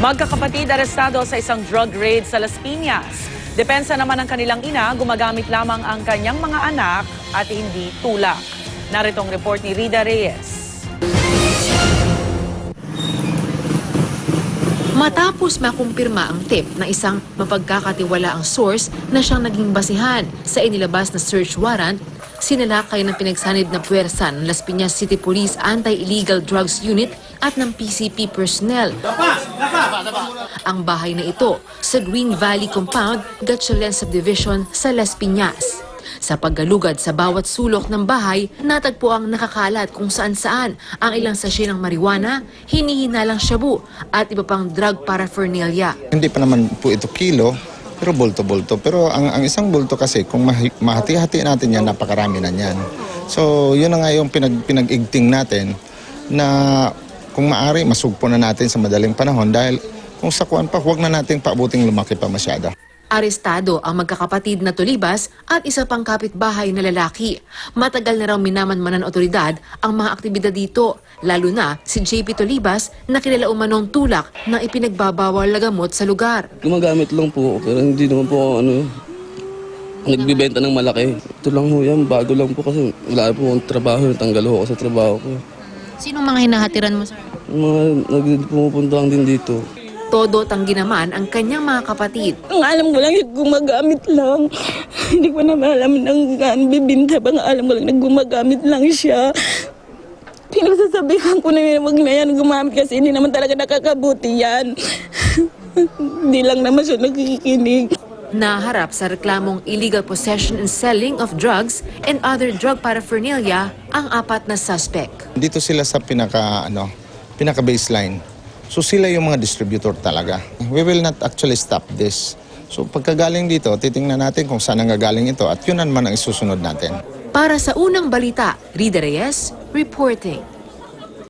Magkakapatid arestado sa isang drug raid sa Las Piñas. Depensa naman ng kanilang ina, gumagamit lamang ang kanyang mga anak at hindi tulak. Narito ang report ni Rida Reyes. Matapos makumpirma ang tip na isang mapagkakatiwalaang source na siyang naging basihan sa inilabas na search warrant, sinalakay ng pinagsanib na puwersa ng Las Piñas City Police Anti-Illegal Drugs Unit at ng PCP personnel. Ang bahay na ito sa Green Valley Compound, Gatchalen Subdivision sa Las Piñas. Sa paggalugad sa bawat sulok ng bahay, natagpo ang nakakalat kung saan-saan ang ilang sachet ng marijuana, hinihinalang shabu at iba pang drug paraphernalia. Hindi pa naman po ito kilo, pero bulto-bulto. Pero ang isang bulto kasi, kung mahati-hati natin yan, napakarami na yan. So yun na nga yung pinag-igting natin na kung maaari, masugpo na natin sa madaling panahon dahil kung sakuan pa, huwag na natin paabuting lumaki pa masyado. Arestado ang magkakapatid na Tolibas at isa pang kapitbahay na lalaki. Matagal na raw minamanman ng otoridad ang mga aktibidad dito, lalo na si JP Tolibas na kilala umanong tulak na ipinagbabawal na gamot sa lugar. Gumagamit lang po, pero hindi naman po nagbibenta ng malaki. Ito lang ho yan, bago lang po kasi wala po akong trabaho, natanggal ho ako sa trabaho ko. Sinong mga hinahatiran mo, sir? Mga pumupunta lang din dito. Todo tanggi naman ang kanyang mga kapatid. Ang alam ko lang, gumagamit lang. Hindi ko na alam ng bibinta ba. Ang alam ko lang na gumagamit lang siya. Pinagsasabihan ko na yun, huwag na yan gumamit kasi hindi naman talaga nakakabuti yan. Hindi lang naman siya nakikinig. Naharap sa reklamong illegal possession and selling of drugs and other drug paraphernalia ang apat na suspect. Dito sila sa pinaka-baseline. So sila yung mga distributor talaga. We will not actually stop this. So pagkagaling dito, titingnan natin kung saan nanggagaling ito at yun naman ang isusunod natin. Para sa unang balita, Rida Reyes, reporting.